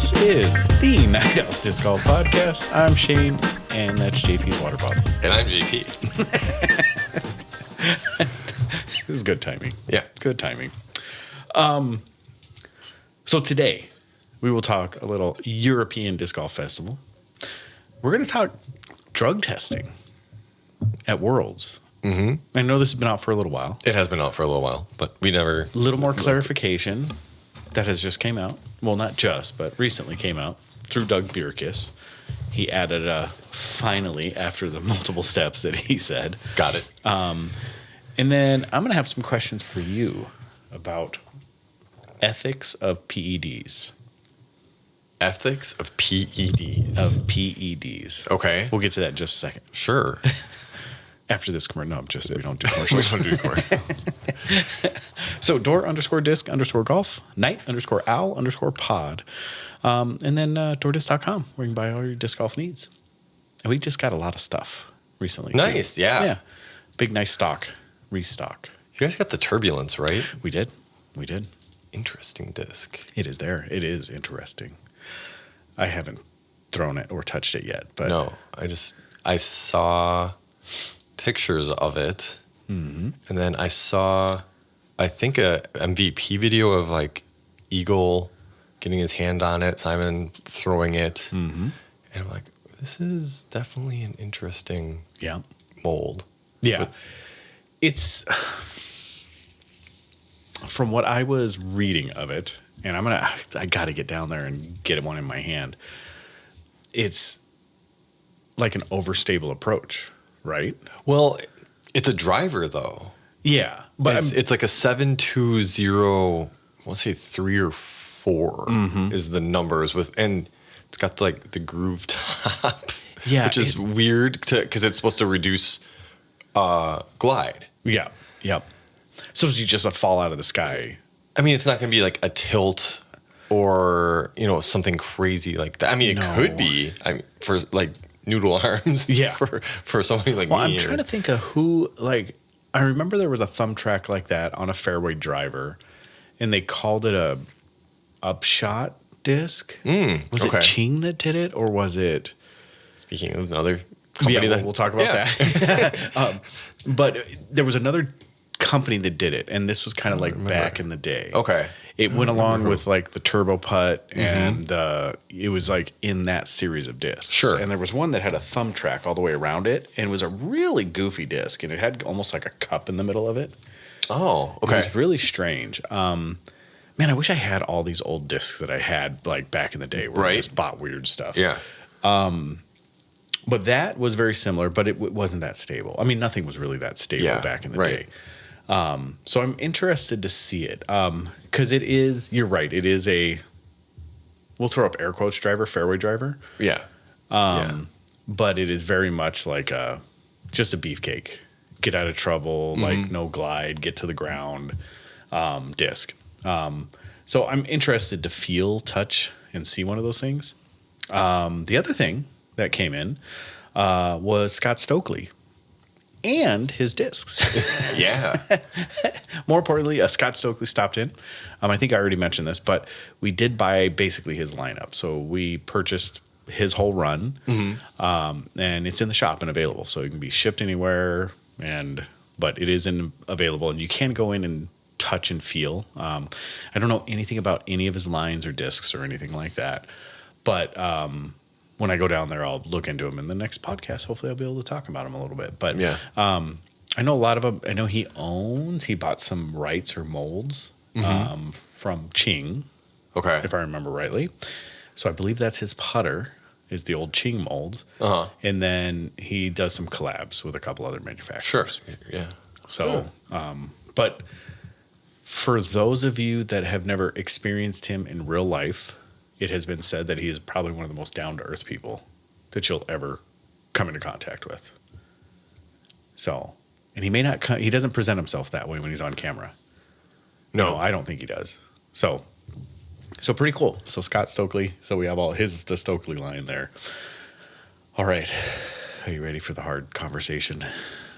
This is the Night House Disc Golf Podcast. I'm Shane, and that's JP's water bottle. And I'm JP. It was good timing. Yeah. Good timing. So today, we will talk a little European Disc Golf Festival. We're going to talk drug testing at Worlds. Mm-hmm. I know this has been out for a little while. It has been out for a little while, but we never... A little more clarification that has just came out. Well, not just, but recently came out through Doug Bierkis. He added a finally after the multiple steps that he said. Got it. And then I'm going to have some questions for you about ethics of PEDs. Ethics of PEDs. Okay. We'll get to that in just a second. Sure. After this commercial. No, we don't do commercials. We don't do commercials. So door_disc_golf, night_owl_pod. And then doordisc.com where you can buy all your disc golf needs. And we just got a lot of stuff recently. Nice, too. yeah. Big, nice restock. You guys got the Turbulence, right? We did. Interesting disc. It is there. It is interesting. I haven't thrown it or touched it yet. But No, I saw pictures of it. Mm-hmm. And then I saw, I think, a MVP video of like Eagle getting his hand on it, Simon throwing it. Mm-hmm. And I'm like, this is definitely an interesting mold. Yeah. It's from what I was reading of it, and I got to get down there and get one in my hand. It's like an overstable approach, right? Well, it's a driver though. Yeah, but it's like a 720. I want to say 3 or 4 is the numbers and it's got like the groove top. Yeah, which is weird because it's supposed to reduce glide. Yeah. Yep. So you just fall out of the sky. I mean, it's not going to be like a tilt or, something crazy like that. I mean, it could be for like noodle arms. Yeah. For somebody like me. I'm trying to think of who, like, I remember there was a thumb track like that on a fairway driver, and they called it a upshot disc. Was it Ching that did it, or was it? Speaking of another company, we'll talk about that. But there was another company that did it, and this was kind of like back in the day. Okay. It went along with like the Turbo Putt, and it was like in that series of discs. Sure. And there was one that had a thumb track all the way around it, and it was a really goofy disc, and it had almost like a cup in the middle of it. Oh, okay. It was really strange. Man, I wish I had all these old discs that I had like back in the day where I just bought weird stuff. Yeah. But that was very similar, but it wasn't that stable. I mean, nothing was really that stable back in the day. So I'm interested to see it because it is, you're right, it is we'll throw up air quotes driver, fairway driver. Yeah. But it is very much like just a beefcake. Get out of trouble, like no glide, get to the ground disc. So I'm interested to feel, touch, and see one of those things. The other thing that came in was Scott Stokely and his discs. Yeah. More importantly, Scott Stokely stopped in. I think I already mentioned this, but we did buy basically his lineup. So we purchased his whole run, and it's in the shop and available. So it can be shipped anywhere, but it is available, and you can go in and touch and feel. I don't know anything about any of his lines or discs or anything like that, but when I go down there, I'll look into him in the next podcast. Hopefully I'll be able to talk about him a little bit. But I know a lot of them. I know he bought some rights or molds from Ching. Okay. If I remember rightly. So I believe that's his putter is the old Ching molds. And then he does some collabs with a couple other manufacturers. Sure. Yeah. So, but for those of you that have never experienced him in real life, it has been said that he is probably one of the most down-to-earth people that you'll ever come into contact with. So, and he may not he doesn't present himself that way when he's on camera. No, I don't think he does. So pretty cool. So Scott Stokely. So we have the Stokely line there. All right. Are you ready for the hard conversation?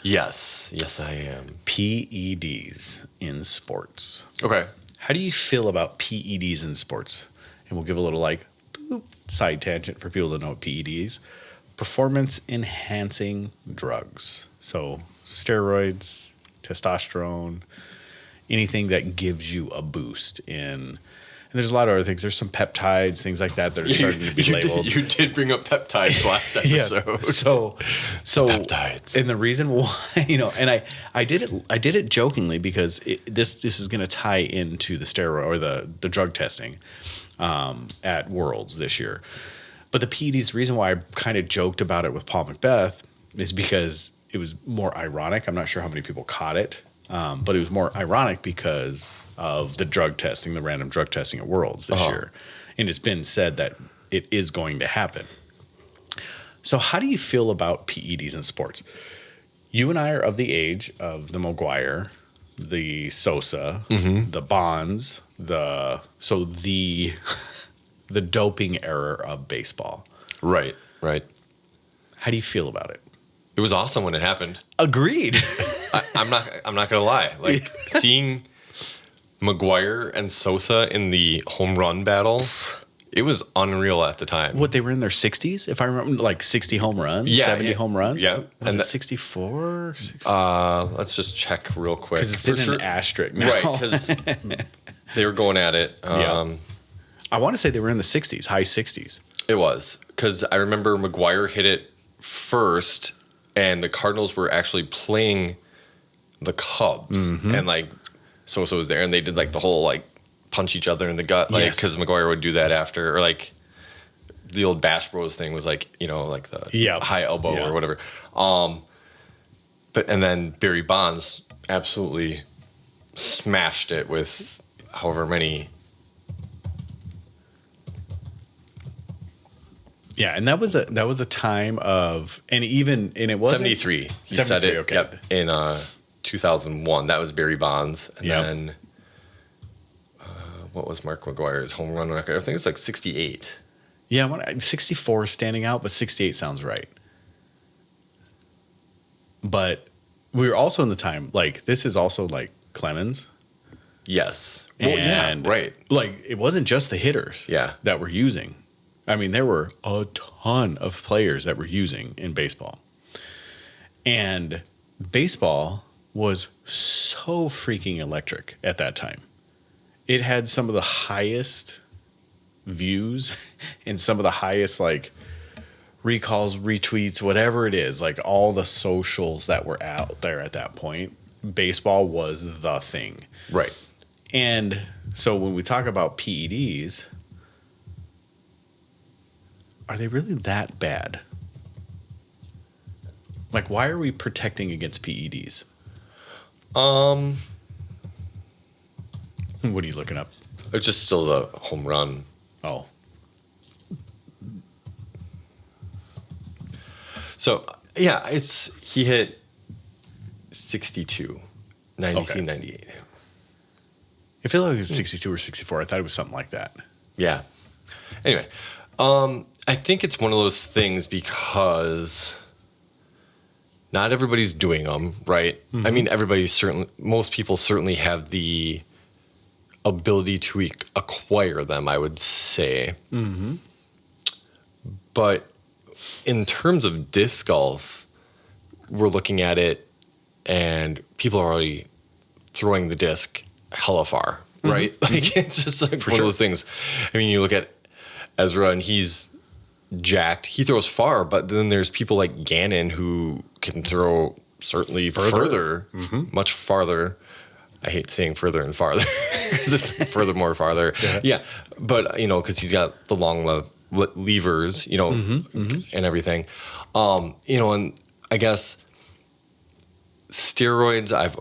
Yes. Yes, I am. PEDs in sports. Okay. How do you feel about PEDs in sports? And we'll give a little like side tangent for people to know what PEDs, performance enhancing drugs. So steroids, testosterone, anything that gives you a boost in. And there's a lot of other things. There's some peptides, things like that are starting to be labeled. You did bring up peptides last Yes. episode. So Peptides. And the reason why, and I did it jokingly because this is going to tie into the steroid or the drug testing at Worlds this year. But the PEDs, the reason why I kind of joked about it with Paul Macbeth is because it was more ironic. I'm not sure how many people caught it. But it was more ironic because of the drug testing, the random drug testing at Worlds this year. And it's been said that it is going to happen. So how do you feel about PEDs in sports? You and I are of the age of the McGuire, the Sosa, the Bonds, the doping era of baseball. Right. How do you feel about it? It was awesome when it happened. Agreed. I'm not gonna lie. Like seeing McGuire and Sosa in the home run battle, it was unreal at the time. What, they were in their 60s, if I remember, like 60 home runs, 70 home runs? Yeah. Was it 64? Let's just check real quick. Because it's in an asterisk now. Right, because they were going at it. I want to say they were in the 60s, high 60s. It was, because I remember McGuire hit it first, and the Cardinals were actually playing the Cubs, and like Sosa was there, and they did like the whole like punch each other in the gut, like because McGuire would do that after, or like the old Bash Bros thing was like, like the high elbow or whatever. And then Barry Bonds absolutely smashed it with however many. Yeah, and that was a time of, and it was 73. He said it. Okay. Yep, in 2001. That was Barry Bonds, and then what was Mark McGuire's home run record? I think it was like 68. Yeah, 64 is standing out, but 68 sounds right. But we were also in the time, like, this is also like Clemens. Yes. Well, right. Like, it wasn't just the hitters that were using. I mean, there were a ton of players that were using in baseball. And baseball was so freaking electric at that time. It had some of the highest views and some of the highest, like, recalls, retweets, whatever it is, like all the socials that were out there at that point. Baseball was the thing. Right. And so when we talk about PEDs, are they really that bad? Like, why are we protecting against PEDs? What are you looking up? It's just still the home run. Oh. So, yeah, he hit 62, 1998. Okay. I feel like it was 62 or 64. I thought it was something like that. Yeah. Anyway, I think it's one of those things because not everybody's doing them, right? I mean, most people certainly have the ability to acquire them, I would say. But in terms of disc golf, we're looking at it and people are already throwing the disc hella far, right? Like, it's just like one of those things. I mean, you look at Ezra and he's jacked. He throws far, but then there's people like Gannon who can throw certainly further, much farther. I hate saying further and farther because it's furthermore farther. Yeah. But, because he's got the long levers, and everything. And I guess steroids I've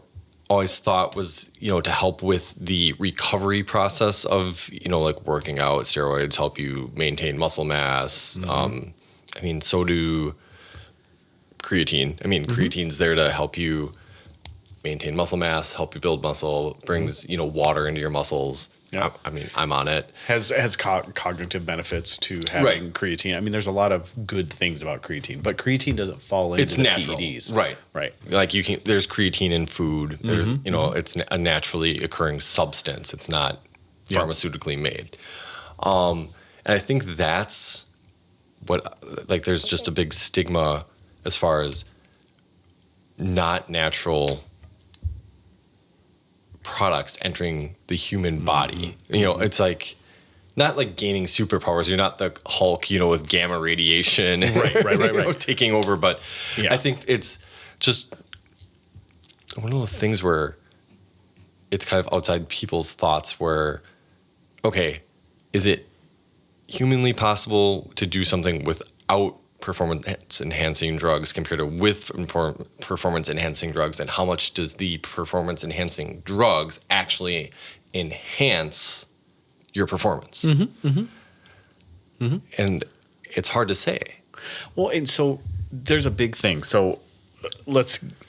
always thought was, to help with the recovery process of, like working out. Steroids help you maintain muscle mass. I mean, so do creatine. I mean, creatine's there to help you maintain muscle mass, help you build muscle, brings, water into your muscles. Yeah. I mean, I'm on it. Has cognitive benefits to having creatine. I mean, there's a lot of good things about creatine, but creatine doesn't fall into the natural. PEDs. Right. Like there's creatine in food. There's, it's a naturally occurring substance. It's not pharmaceutically made. And I think that's what, like, there's just a big stigma as far as not natural products entering the human body. You know, it's like not like gaining superpowers. You're not the Hulk, you know, with gamma radiation, Right. taking over. But Yeah. I think it's just one of those things where it's kind of outside people's thoughts where, okay, is it humanly possible to do something without performance enhancing drugs compared to with performance enhancing drugs, and how much does the performance enhancing drugs actually enhance your performance? And it's hard to say. Well, and so there's a big thing. So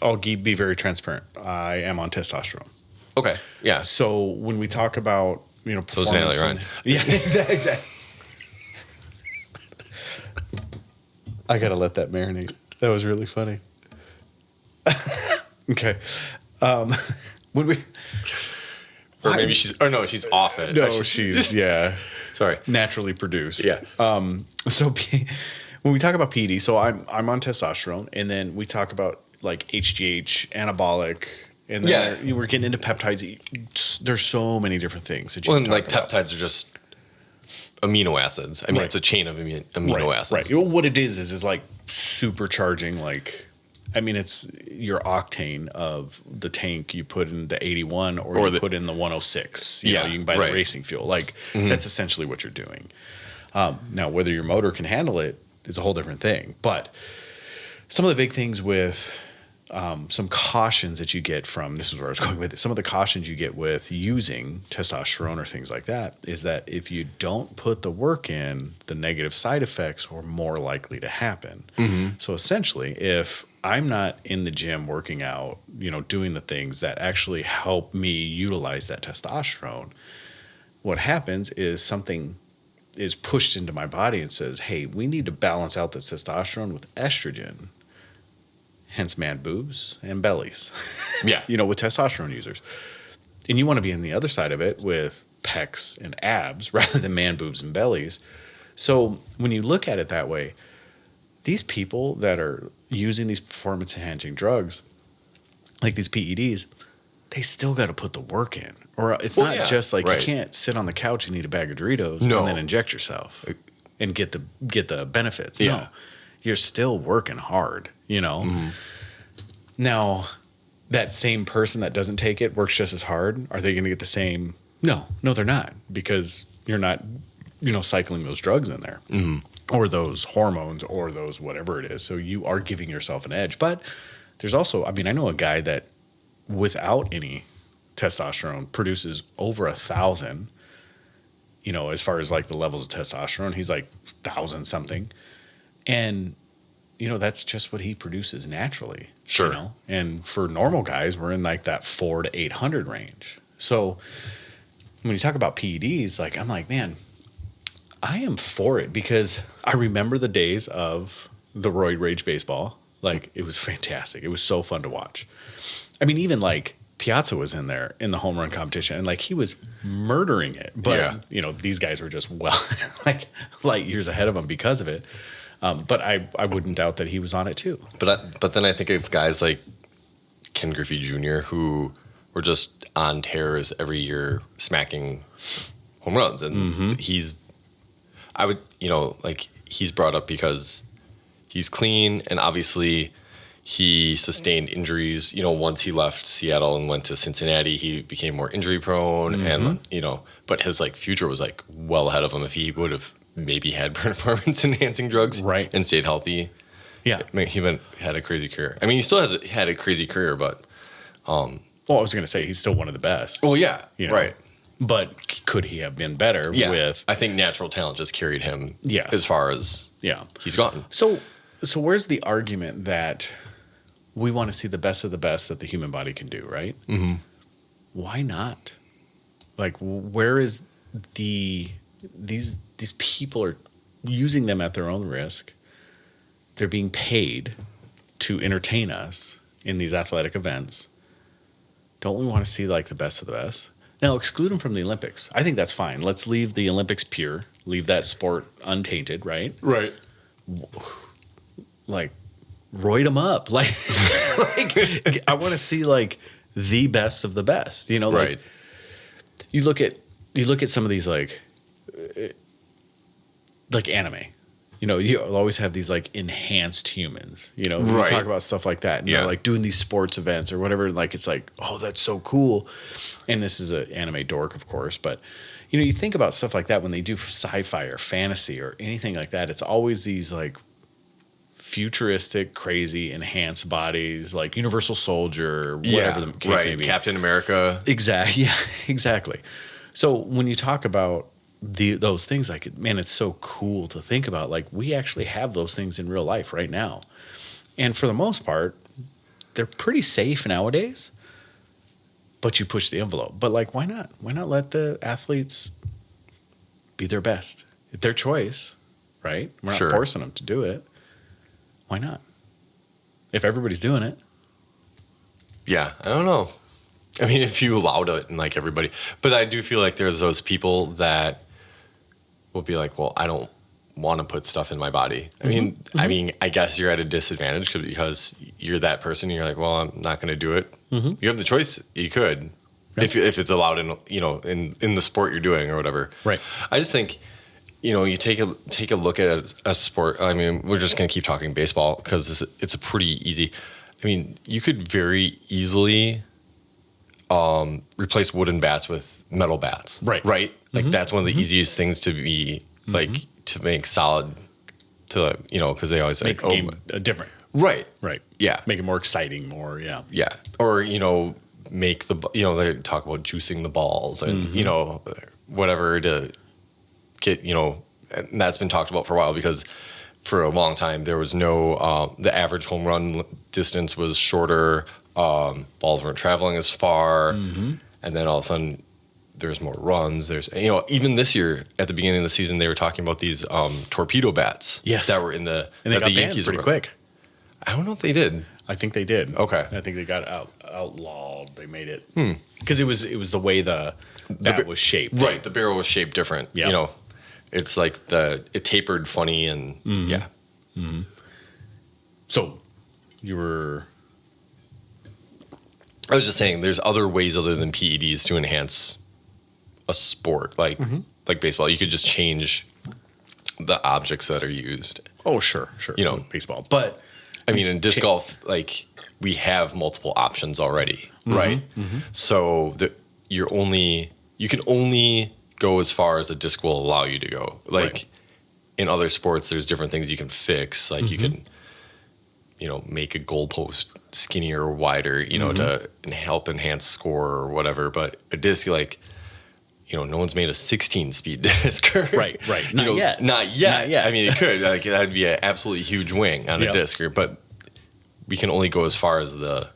I'll be very transparent. I am on testosterone. Okay, yeah. So when we talk about, you know, So is Natalie performance, Ryan. yeah, exactly. I gotta let that marinate. That was really funny. Okay, when we, Or maybe she's off it. no, she's Sorry. naturally produced. Yeah. So when we talk about PED, so I'm on testosterone, and then we talk about like HGH, anabolic, and then we're getting into peptides. There's so many different things that you Well, can and talk like about. peptides are just amino acids. I mean, it's a chain of amino acids. Right. Well, what it is like supercharging, like, I mean, it's your octane of the tank you put in the 81 or you put in the 106. You know, you can buy the racing fuel. Like, that's essentially what you're doing. Now, whether your motor can handle it is a whole different thing. But some of the big things with some cautions that you get from, this is where I was going with it, some of the cautions you get with using testosterone or things like that is that if you don't put the work in, the negative side effects are more likely to happen. So essentially, if I'm not in the gym working out, you know, doing the things that actually help me utilize that testosterone, what happens is something is pushed into my body and says, hey, we need to balance out this testosterone with estrogen. Hence man boobs and bellies. Yeah. You know, with testosterone users. And you want to be on the other side of it with pecs and abs rather than man boobs and bellies. So when you look at it that way, these people that are using these performance enhancing drugs, like these PEDs, they still got to put the work in. Or it's not just like you can't sit on the couch and eat a bag of Doritos and then inject yourself and get the benefits. Yeah. No, you're still working hard, you know? Now, that same person that doesn't take it works just as hard. Are they going to get the same? No, they're not, because you're not, you know, cycling those drugs in there or those hormones or those whatever it is. So you are giving yourself an edge. But there's also, I mean, I know a guy that without any testosterone produces over 1,000, you know, as far as like the levels of testosterone, he's like 1,000 something. And, you know, that's just what he produces naturally. Sure. You know? And for normal guys, we're in like that 400 to 800 range. So when you talk about PEDs, like, I'm like, man, I am for it, because I remember the days of the Roid Rage baseball. Like, it was fantastic. It was so fun to watch. I mean, even like Piazza was in there in the home run competition, and like he was murdering it. But, you know, these guys were just like light years ahead of him because of it. But I wouldn't doubt that he was on it too. But then I think of guys like Ken Griffey Jr. who were just on tears every year, smacking home runs, and he's brought up because he's clean, and obviously he sustained injuries. You know, once he left Seattle and went to Cincinnati, he became more injury prone, and you know, but his like future was like well ahead of him if he would have maybe had performance enhancing drugs and stayed healthy. Yeah. I mean, he had a crazy career. I mean, he still had a crazy career, but well, I was going to say he's still one of the best. Well, yeah, you know? right. But could he have been better with? I think natural talent just carried him as far as he's gotten. So where's the argument that we want to see the best of the best that the human body can do, right? Why not? Like, where is these people are using them at their own risk. They're being paid to entertain us in these athletic events. Don't we want to see like the best of the best? Now, exclude them from the Olympics. I think that's fine. Let's leave the Olympics pure, leave that sport untainted, right? Right. Like, roid them up. Like I want to see like the best of the best. You know, like, Right. you look at some of these like anime. You know, you always have these like enhanced humans. You know, you Right. talk about stuff like that, and Yeah. they're like doing these sports events or whatever. Like, it's like, oh, that's so cool. And this is an anime dork, of course, but you know, you think about stuff like that when they do sci-fi or fantasy or anything like that. It's always these like futuristic, crazy, enhanced bodies, like Universal Soldier, whatever the case may be. Captain America. Exactly. Yeah, exactly. So when you talk about those things, like, man, it's so cool to think about. Like, we actually have those things in real life right now. And for the most part, they're pretty safe nowadays. But you push the envelope. But like, why not? Why not let the athletes be their best? It's their choice, right? We're not Sure. forcing them to do it. Why not? If everybody's doing it. Yeah, I don't know. I mean, if you allowed it and like everybody, but I do feel like there's those people that will be like, well, I don't want to put stuff in my body. I mean, I guess you're at a disadvantage because you're that person. And you're like, well, I'm not going to do it. You have the choice. You could, if it's allowed in, you know, in the sport you're doing or whatever. Right. I just think, you know, you take a look at a sport. I mean, we're just going to keep talking baseball because it's a pretty easy. I mean, you could very easily replace wooden bats with metal bats. Right. Right. Like that's one of the easiest things to be like to make solid. To, you know, because they always Make like, the game different. right. Right. Yeah. Make it more exciting, more, yeah. Yeah. Or, you know, make the, you know, they talk about juicing the balls and, you know, whatever to get, you know, and that's been talked about for a while because for a long time there was no, the average home run distance was shorter, balls weren't traveling as far. And then all of a sudden there's more runs. There's, you know, even this year at the beginning of the season, they were talking about these torpedo bats Yes. that were in the, And they that got the banned Yankees pretty were. quick. I don't know if they did. I think they did. Okay. I think they got outlawed. They made it because it was the way the bat was shaped. Right. The barrel was shaped different. Yeah. You know, it's like it tapered funny and yeah. So you were I was just saying there's other ways other than PEDs to enhance a sport like baseball. You could just change the objects that are used. oh sure You know, baseball, but I mean, in disc golf, like we have multiple options already, right? So that you can only go as far as a disc will allow you to go. Like Right. in other sports, there's different things you can fix. Like you can, you know, make a goalpost skinnier or wider, you know, to help enhance score or whatever. But a disc, like, you know, no one's made a 16-speed disc. Right. You Not know, yet. Not yet. Not yet. I mean, it could. Like, that'd be an absolutely huge wing on Yep. a disc. But we can only go as far as the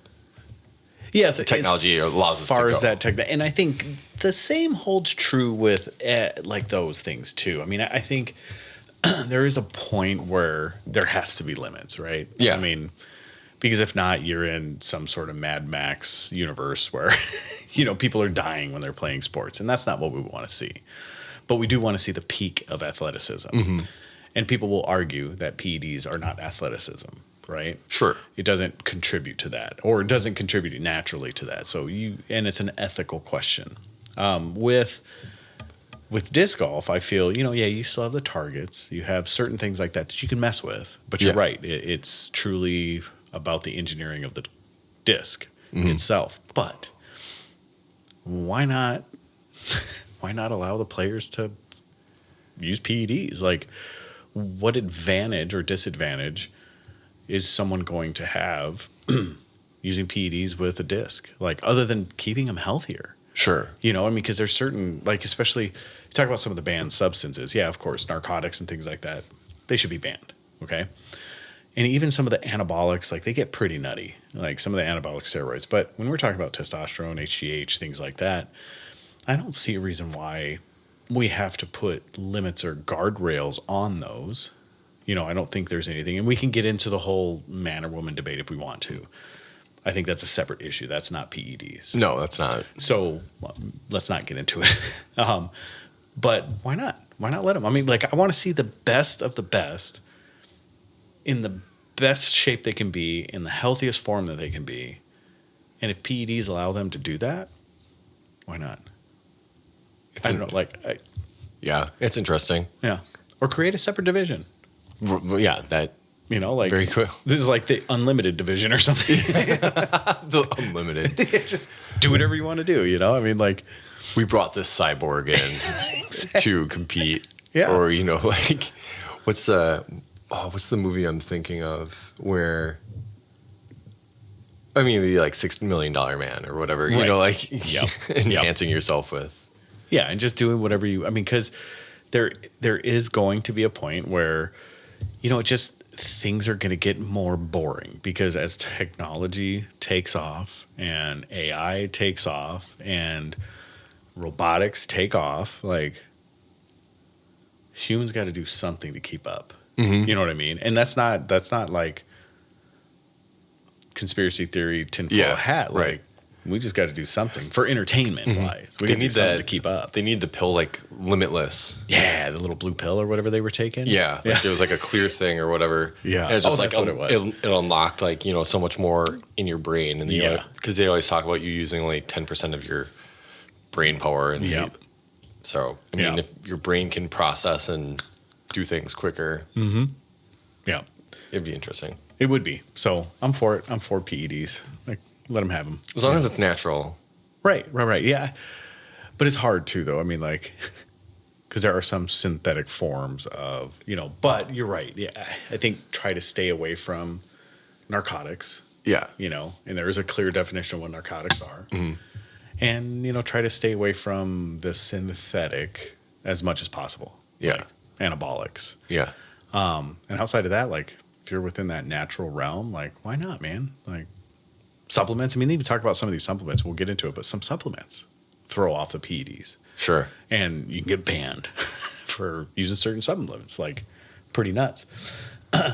yeah, it's technology allows us to far go. as that and I think the same holds true with like those things too. I mean, I think there is a point where there has to be limits, right? Yeah. I mean, because if not, you're in some sort of Mad Max universe where, you know, people are dying when they're playing sports, and that's not what we want to see. But we do want to see the peak of athleticism. And people will argue that PEDs are not athleticism, right? Sure. It doesn't contribute to that, or it doesn't contribute naturally to that. So and it's an ethical question. With disc golf, I feel, you know, yeah, you still have the targets. You have certain things like that you can mess with. But you're Yeah. right. It's truly about the engineering of the disc itself. But why not allow the players to use PEDs? Like, what advantage or disadvantage is someone going to have using PEDs with a disc? Like, other than keeping them healthier? Sure. You know, I mean, because there's certain, like, especially, you talk about some of the banned substances. Yeah, of course, narcotics and things like that, they should be banned, okay? And even some of the anabolics, like, they get pretty nutty, like some of the anabolic steroids. But when we're talking about testosterone, HGH, things like that, I don't see a reason why we have to put limits or guardrails on those. You know, I don't think there's anything. And we can get into the whole man or woman debate if we want to. I think that's a separate issue. That's not PEDs. No, that's not. So let's not get into it. But why not? Why not let them? I mean, like, I want to see the best of the best in the best shape they can be, in the healthiest form that they can be. And if PEDs allow them to do that, why not? I don't know. Like, yeah, it's interesting. yeah. Or create a separate division. Yeah, that. You know, like, Very cool. This is like the unlimited division or something. The unlimited. Just do whatever you want to do, you know? I mean, like, We brought this cyborg in to compete. Yeah. Or, you know, like, what's the movie I'm thinking of where, I mean, maybe like $6 Million Man or whatever, you Right. know, like Yep. enhancing yourself with. yeah, and just doing whatever I mean, because there is going to be a point where, you know, things are going to get more boring, because as technology takes off and AI takes off and robotics take off, like, humans got to do something to keep up. Mm-hmm. You know what I mean? And that's not like conspiracy theory tinfoil hat. Like, right. we just got to do something for entertainment wise. We They got to do need something that to keep up. They need the pill like Limitless. Yeah, the little blue pill or whatever they were taking. Yeah, like it was like a clear thing or whatever. Yeah. and it just that's what it was. It unlocked like, you know, so much more in your brain, and Yeah. because they always talk about you using only 10% of your brain power, and Yeah. so I mean, Yeah. if your brain can process and do things quicker, Yeah, it'd be interesting it would be. So I'm for it. I'm for PEDs. Like, let them have them. as long as it's natural. Right. Yeah, but it's hard too, though. I mean, like, because there are some synthetic forms of, you know. But you're right. Yeah, I think try to stay away from narcotics. Yeah, You know, and there is a clear definition of what narcotics are. And, you know, try to stay away from the synthetic as much as possible. Yeah. Like anabolics. yeah, And outside of that, like, if you're within that natural realm, like, why not, man? Like, supplements. I mean, they even talk about some of these supplements. We'll get into it, but some supplements throw off the PEDs. sure. And you can get banned for using certain supplements. Like, pretty nuts.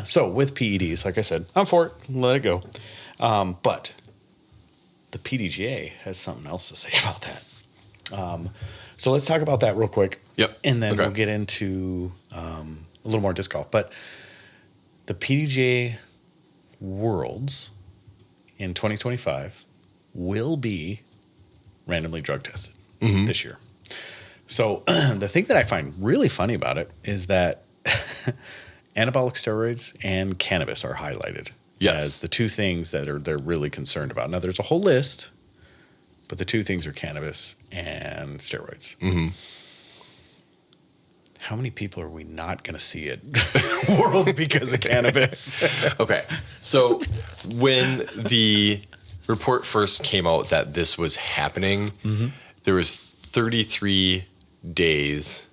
So with PEDs, like I said, I'm for it. Let it go. But the PDGA has something else to say about that. So let's talk about that real quick. Yep. And then Okay. we'll get into a little more disc golf. But the PDGA Worlds in 2025 will be randomly drug tested this year. So the thing that I find really funny about it is that anabolic steroids and cannabis are highlighted Yes. as the two things that they're really concerned about. Now, there's a whole list, but the two things are cannabis and steroids. How many people are we not going to see at Worlds because of cannabis? Okay. So when the report first came out that this was happening, there was 33 days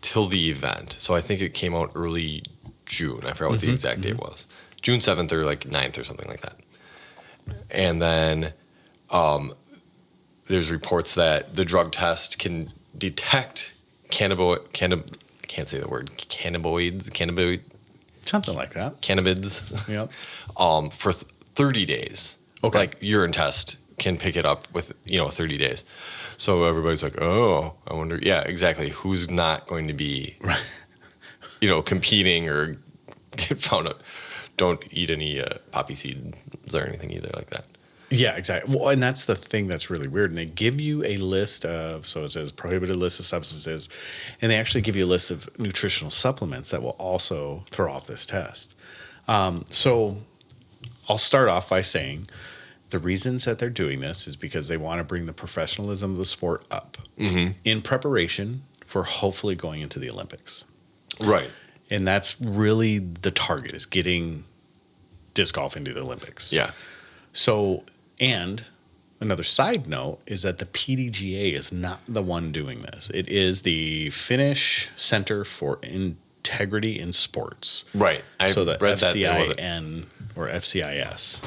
till the event. So I think it came out early June. I forgot what the exact date was. June 7th or like 9th or something like that. And then there's reports that the drug test can detect can't say the word, cannabinoids, Something like that. cannabids, Yep. for 30 days. Okay. Like urine test can pick it up with, 30 days. So everybody's like, oh, I wonder. Yeah, exactly. Who's not going to be, competing or get found out? Don't eat any poppy seeds or anything either like that. Yeah, exactly. Well, and that's the thing that's really weird. And they give you a list of, so it says prohibited list of substances, and they actually give you a list of nutritional supplements that will also throw off this test. So I'll start off by saying the reasons that they're doing this is because they want to bring the professionalism of the sport up in preparation for hopefully going into the Olympics. Right. And that's really the target, is getting disc golf into the Olympics. Yeah. So, and another side note is that the PDGA is not the one doing this. It is the Finnish Center for Integrity in Sports. Right. I So the read that it wasn't. FCIN or FCIS.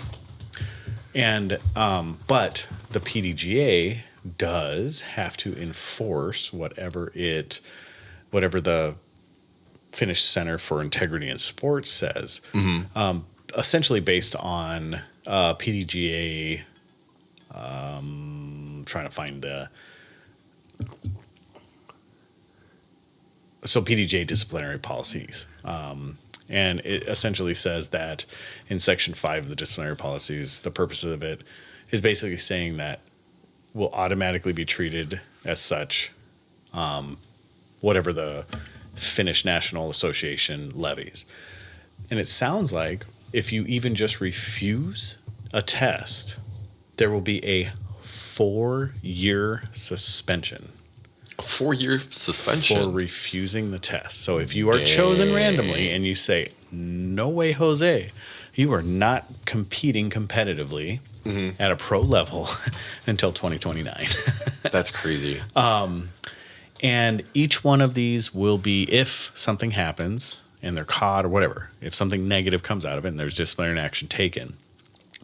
And, but the PDGA does have to enforce whatever the Finnish Center for Integrity in Sports says. essentially based on PDGA. Trying to find the PDGA disciplinary policies. And it essentially says that in Section 5 of the disciplinary policies, the purpose of it is basically saying that will automatically be treated as such, whatever the Finnish National Association levies. And it sounds like if you even just refuse a test, there will be a 4-year suspension. A 4-year suspension for refusing the test. So if you are chosen randomly and you say, no way, Jose, you are not competing competitively at a pro level until 2029. That's crazy. And each one of these will be, if something happens and they're caught or whatever, if something negative comes out of it and there's disciplinary action taken,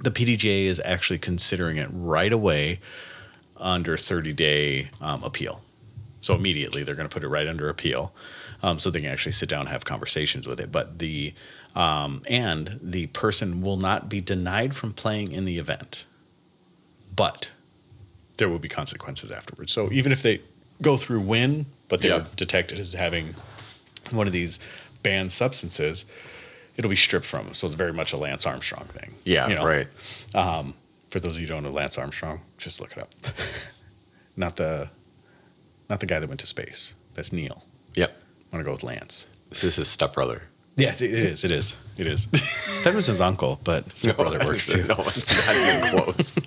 the PDGA is actually considering it right away under 30-day appeal. So immediately they're going to put it right under appeal, so they can actually sit down and have conversations with it. But the person will not be denied from playing in the event, but there will be consequences afterwards. So even if they go through win, but they're detected as having one of these banned substances, it'll be stripped from them. So it's very much a Lance Armstrong thing. Yeah, right. For those of you who don't know Lance Armstrong, just look it up. Not the guy that went to space. That's Neil. Yep. I want to go with Lance. This is his stepbrother. Yes, it is. That was his uncle, but stepbrother works too. No, it's not even close.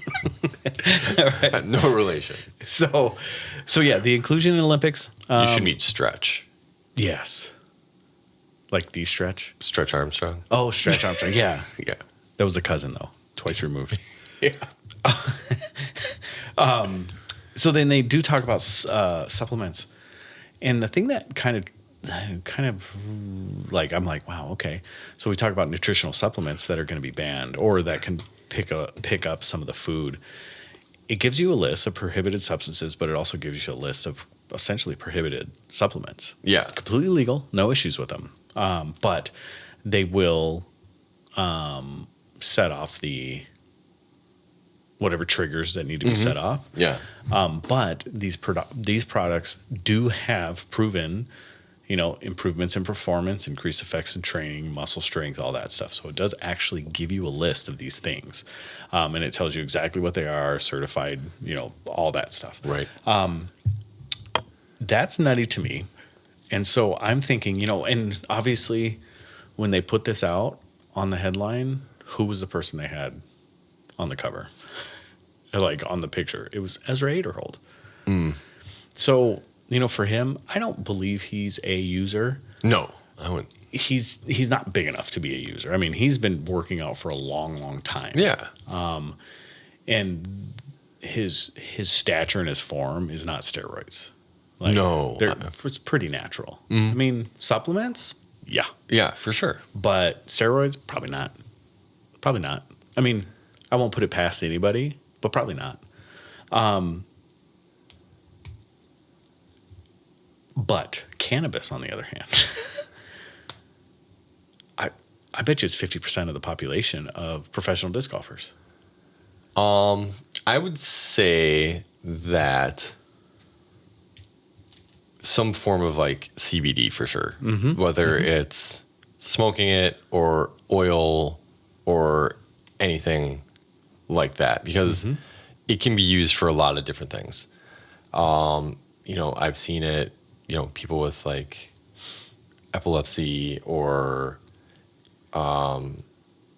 Right. No relation. So yeah, the inclusion in Olympics. You should meet Stretch. Yes. Like the Stretch? Stretch Armstrong. Oh, Stretch Armstrong. Yeah. Yeah. That was a cousin, though. Twice removed. Yeah. So then they do talk about supplements. And the thing that kind of like, I'm like, wow, okay. So we talk about nutritional supplements that are going to be banned or that can pick up some of the food. It gives you a list of prohibited substances, but it also gives you a list of essentially prohibited supplements. Yeah. Completely legal, no issues with them. But they will set off the whatever triggers that need to be set off. Yeah. But these products do have proven, improvements in performance, increased effects in training, muscle strength, all that stuff. So it does actually give you a list of these things. And it tells you exactly what they are, certified, all that stuff. Right. That's nutty to me. And so I'm thinking, and obviously when they put this out on the headline, who was the person they had on the cover? Like on the picture, it was Ezra Aderhold. So, for him, I don't believe he's a user. No, I wouldn't. He's not big enough to be a user. I mean, he's been working out for a long, long time. Yeah. And his stature and his form is not steroids. No. It's pretty natural. I mean, supplements, yeah. Yeah, for sure. But steroids, probably not. Probably not. I mean, I won't put it past anybody, but probably not. But cannabis, on the other hand, I bet you it's 50% of the population of professional disc golfers. I would say that some form of like CBD for sure, whether it's smoking it or oil or anything like that, because it can be used for a lot of different things. I've seen it, people with like epilepsy or,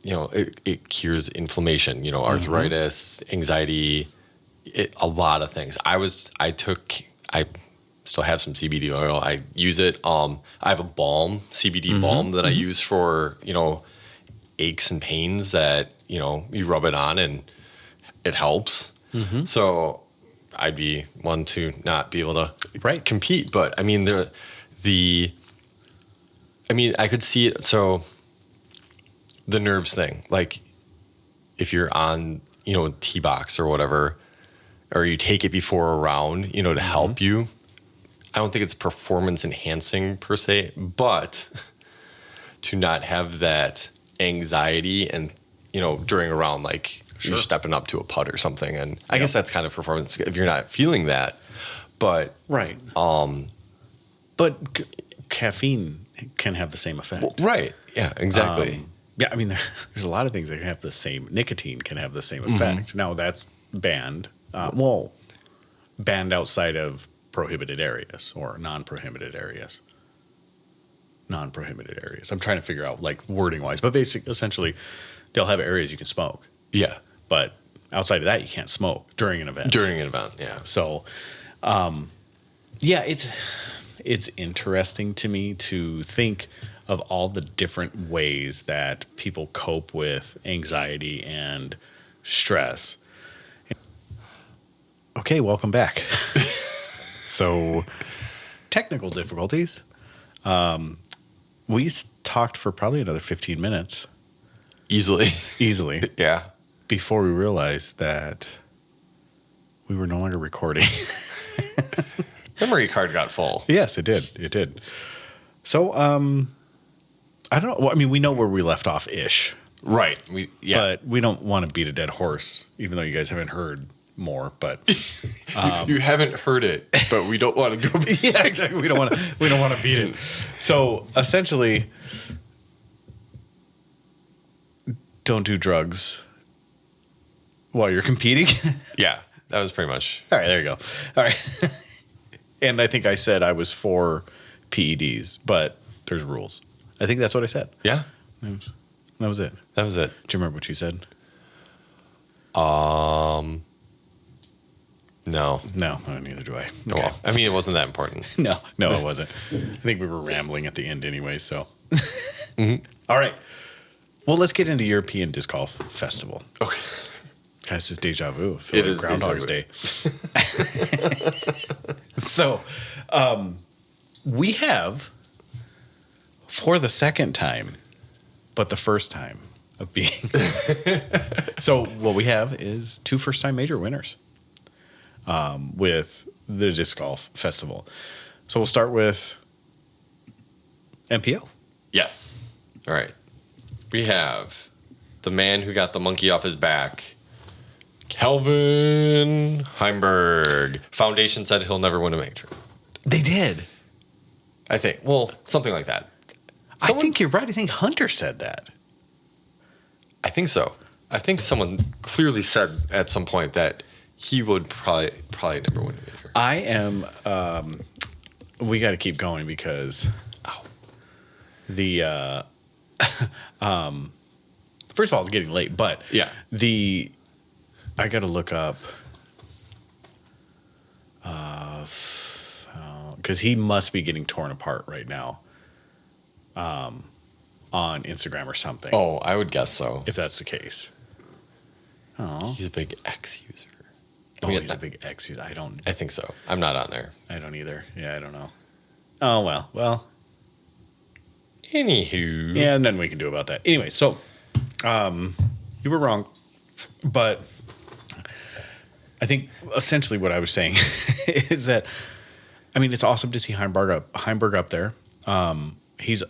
it cures inflammation, arthritis, anxiety, a lot of things. I still have some CBD oil. I use it. I have a balm, CBD balm that I use for, aches and pains that, you rub it on and it helps. So I'd be one to not be able to compete. But I mean, I could see it. So the nerves thing, like if you're on, T-box or whatever, or you take it before a round, to help you. I don't think it's performance enhancing per se, but to not have that anxiety and, during a round, like Sure. you're stepping up to a putt or something. And I guess that's kind of performance if you're not feeling that. But Right. But caffeine can have the same effect. right. Yeah, exactly. Yeah, I mean, there's a lot of things that can have the same. Nicotine can have the same effect. Now that's banned. Banned outside of prohibited areas or non-prohibited areas. Non-prohibited areas. I'm trying to figure out like wording wise, but essentially, they'll have areas you can smoke, Yeah. but outside of that, you can't smoke during an event. During an event. Yeah. So, yeah, it's interesting to me to think of all the different ways that people cope with anxiety and stress. Okay, welcome back. So, technical difficulties. We talked for probably another 15 minutes Easily. easily Yeah. before we realized that we were no longer recording. Memory card got full. Yes, it did. It did. So, I don't know. Well, I mean, we know where we left off ish, Right. but we don't want to beat a dead horse, even though you guys haven't heard more. But you haven't heard it, but we don't want to go. yeah, exactly. We don't want to beat it. So essentially, don't do drugs while you're competing. Yeah, that was pretty much. All right, there you go. All right. And I think I said I was for PEDs, but there's rules. I think that's what I said. Yeah, That was it. that was it. Do you remember what you said? No. No, neither do I. No, Okay. I mean, it wasn't that important. No, it wasn't. I think we were rambling at the end anyway, so. All right. Well, let's get into the European Disc Golf Festival. Okay. Guys, this is deja vu. I feel It like is Groundhog's deja Day. So, we have, for the second time, but the first time of being. So, what we have is 2 first-time major winners with the Disc Golf Festival. So, we'll start with MPO. Yes. All right. We have the man who got the monkey off his back, Kelvin Heimberg. Foundation said he'll never win a major. They did. I think. Well, something like that. I think you're right. I think Hunter said that. I think so. I think someone clearly said at some point that he would probably never win a major. I am. We got to keep going because the. First of all, it's getting late, but Yeah. I got to look up. Because he must be getting torn apart right now. On Instagram or something. Oh, I would guess so. If that's the case. Oh. He's a big X user. He's a big X user. I think so. I'm not on there. I don't either. Yeah, I don't know. Oh, well. Anywho. Yeah, and then we can do about that. Anyway, so you were wrong, but I think essentially what I was saying is that, I mean, it's awesome to see Heimberg up there. He's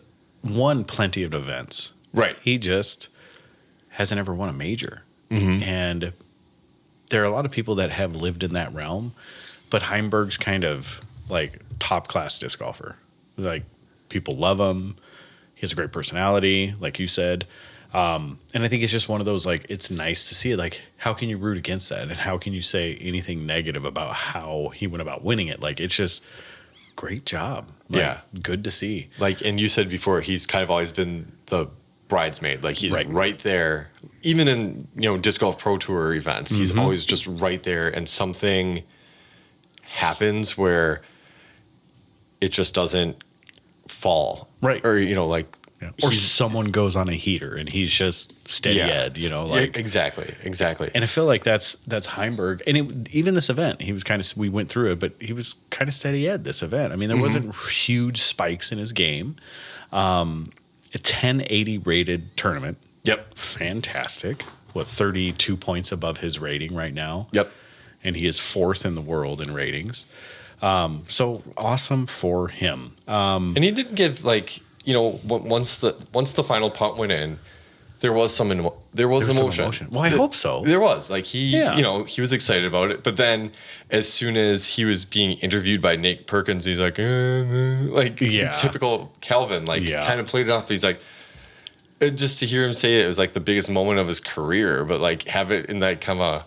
won plenty of events. Right. He just hasn't ever won a major. Mm-hmm. And there are a lot of people that have lived in that realm, but Heimberg's kind of like top class disc golfer. Like people love him. He has a great personality, like you said. And I think it's just one of those, like, it's nice to see it. Like, how can you root against that? And how can you say anything negative about how he went about winning it? Like, it's just great job. Like, Yeah. good to see. Like, and you said before, he's kind of always been the bridesmaid. Like, he's right there. Even in, Disc Golf Pro Tour events, he's always just right there. And something happens where it just doesn't fall. Right. Or, Yeah. Or someone goes on a heater and he's just steady ed, like exactly. And I feel like that's Heimberg. And even this event, he was we went through it, but he was kind of steady ed this event. I mean, there wasn't huge spikes in his game. A 1080 rated tournament. Yep. Fantastic. 32 points above his rating right now. Yep. And he is 4th in the world in ratings. So awesome for him. And he didn't give once the final punt went in, there was some emotion. Well, I hope so. There was like he Yeah. he was excited about it, but then as soon as he was being interviewed by Nate Perkins, he's like Yeah. typical Calvin, like Yeah. kind of played it off. He's like, just to hear him say it was like the biggest moment of his career, but like have it in that kind of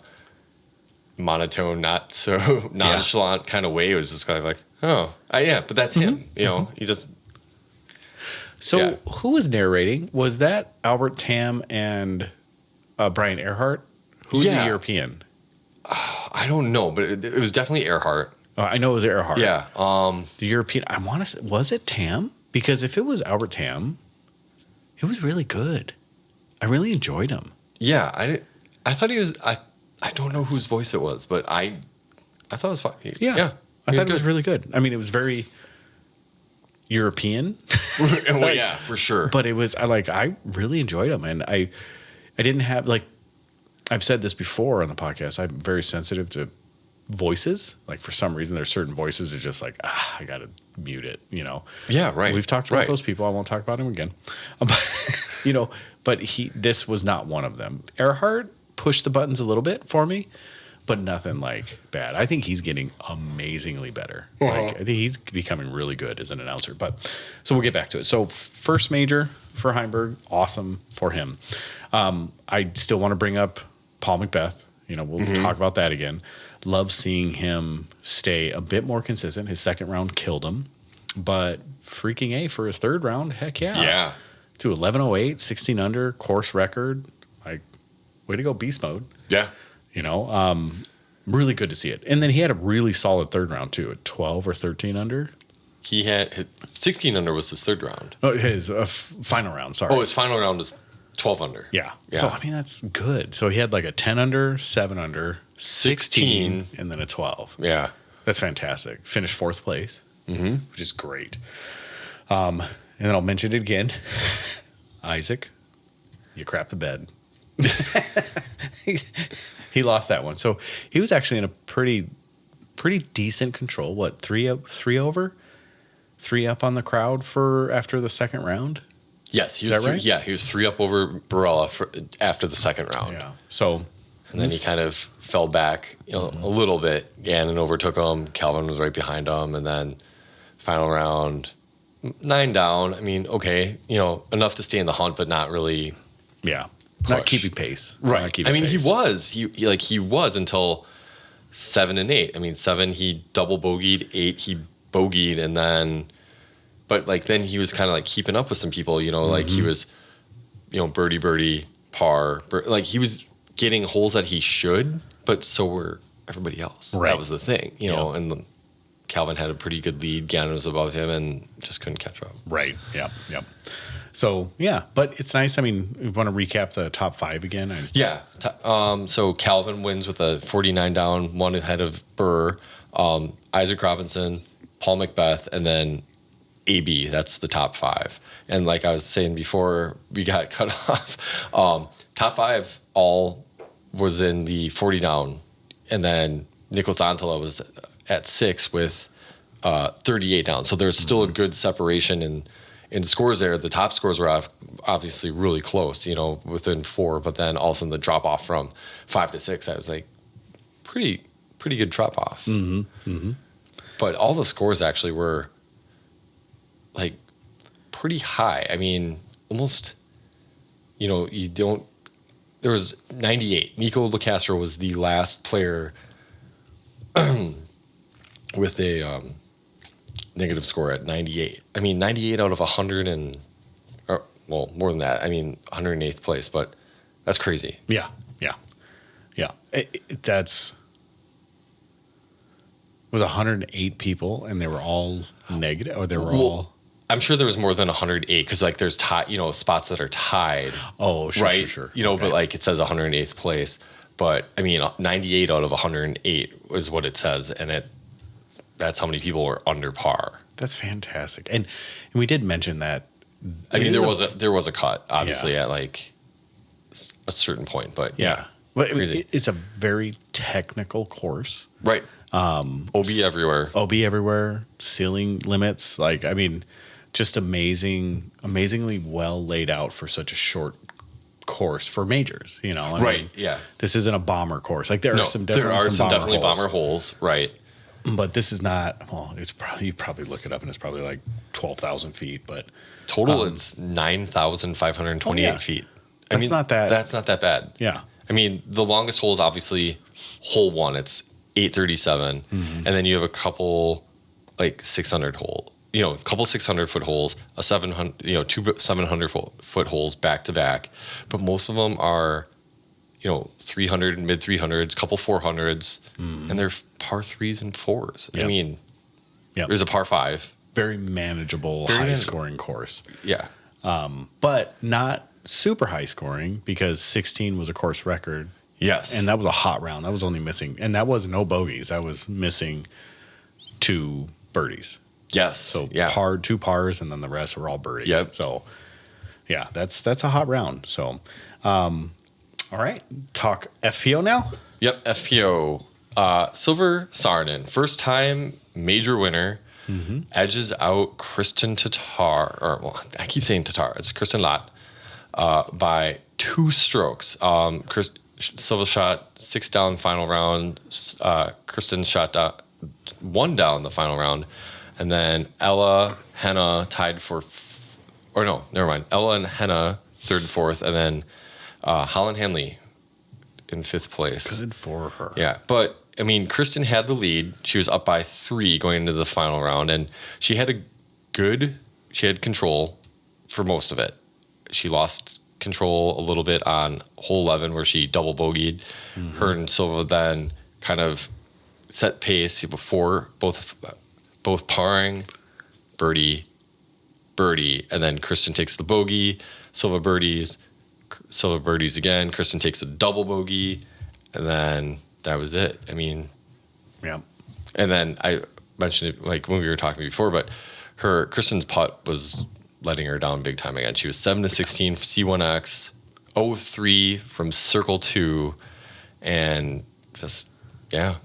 monotone, not so nonchalant kind of way. It was just kind of like, oh, yeah, but that's him. You know, he just. So Yeah. who was narrating? Was that Albert Tam and Brian Earhart? Who's the Yeah. European? I don't know, but it was definitely Earhart. I know it was Earhart. Yeah. The European. I want to say, was it Tam? Because if it was Albert Tam, it was really good. I really enjoyed him. Yeah. I thought he was. I don't know whose voice it was, but I thought it was fine. Yeah. I thought it was really good. I mean, it was very European. Well, yeah, for sure. But it was I really enjoyed them, and I didn't have I've said this before on the podcast. I'm very sensitive to voices. Like for some reason, there's certain voices that just like I gotta mute it. You know. Yeah, right. We've talked about Right. those people. I won't talk about him again. But, but this was not one of them. Earhart pushed the buttons a little bit for me, but nothing like bad. I think he's getting amazingly better. I think he's becoming really good as an announcer. But so we'll get back to it. So first major for Heimberg, awesome for him. I still want to bring up Paul Macbeth. We'll talk about that again. Love seeing him stay a bit more consistent. His second round killed him, but freaking A for his third round, heck yeah. Yeah. To 11:08, 16 under, course record. Way to go, beast mode. Yeah. Really good to see it. And then he had a really solid third round too, at 12 or 13 under. He had 16 under was his third round. Oh, his final round, sorry. Oh, his final round was 12 under. Yeah. Yeah. So, I mean, that's good. So he had like a 10 under, 7 under, 16, and then a 12. Yeah. That's fantastic. Finished fourth place, which is great. And then I'll mention it again. Isaac, you crapped the bed. He lost that one. So he was actually in a pretty decent control. What, three over? 3 up on the crowd for after the second round? Yes, he Is was that right? Yeah, he was 3 up over Barella after the second round. Yeah. So And then he kind of fell back a little bit. Gannon overtook him. Calvin was right behind him. And then final round, 9 down. I mean, okay, enough to stay in the hunt, but not really. yeah. Not Push. keeping pace. Right. Not keeping I mean, pace. he was until 7 and 8. I mean, 7 he double bogeyed, 8 he bogeyed, and then, but then he was kind of like keeping up with some people. Like he was, birdie, par, he was getting holes that he should, but so were everybody else. Right. That was the thing, and Calvin had a pretty good lead. Gannon was above him and just couldn't catch up. Right. Yep. So, yeah, but it's nice. I mean, we want to recap the top 5 again. Yeah. So Calvin wins with a 49 down, 1 ahead of Burr, Isaac Robinson, Paul Macbeth, and then AB. That's the top 5. And like I was saying before we got cut off, top 5 all was in the 40 down. And then Nicholas Antela was at 6 with 38 down. So there's still a good separation in scores there. The top scores were obviously really close, within 4, but then all of a sudden the drop off from 5 to 6, I was like, pretty good drop off. But all the scores actually were like pretty high. I mean, almost, there was 98. Nico LeCastro was the last player with a negative score at 98. I mean, 98 out of 100 well, more than that. I mean, 108th place, but that's crazy. Yeah. That's was 108 people, and they were all negative, or they were all. I'm sure there was more than 108 because there's spots that are tied. Oh, sure, right? sure. But it says 108th place. But I mean, 98 out of 108 is what it says, and that's how many people were under par. That's fantastic, and we did mention that. I mean, there was a cut, obviously, at a certain point, but yeah. But crazy. it's a very technical course. Right. OB everywhere. OB everywhere, ceiling limits. Just amazingly well laid out for such a short course for majors. You know, I Right. mean, Yeah. this isn't a bomber course. Like there are some definitely bomber holes. Right. but this is not. Well, it's probably you probably look it up and it's probably like 12,000 feet. But Total, it's 9,528 feet. That's not that. That's not that bad. Yeah. I mean, the longest hole is obviously hole 1. It's 837, and then you have a couple like 600 hole. You know, a couple 600-foot holes, a 700. You know, two 700-foot holes back to back, but most of them are, 300, mid 300s, couple 400s, and they're par 3s and 4s. Yep. I mean, Yep. there's a par 5. Very manageable, high scoring course. Yeah. But not super high scoring because 16 was a course record. Yes. And that was a hot round. That was only missing, and that was no bogeys. That was missing 2 birdies. Yes. So yeah. 2 pars, and then the rest were all birdies. Yep. So yeah, that's a hot round. So, all right, talk FPO now. Yep. FPO. Silver Sarnen, first time major winner, edges out Kristen Tatar, I keep saying Tatar. It's Kristen Lott by 2 strokes. Silva shot 6 down final round. Kristen shot 1 down the final round. And then Ella, Henna tied for, Ella and Henna 3rd and 4th. And then Holland Hanley in 5th place. Good for her. Yeah. But, I mean, Kristen had the lead. She was up by 3 going into the final round. And she had control for most of it. She lost control a little bit on hole 11 where she double bogeyed. Her and Silva then kind of set pace before both parring, birdie, and then Kristen takes the bogey, Silva birdies again, Kristen takes a double bogey, and then that was it. I mean, yeah. And then I mentioned it like when we were talking before, but Kristen's putt was letting her down big time again. She was 7-16 for C1X, 0-3 from circle 2, and just Yeah.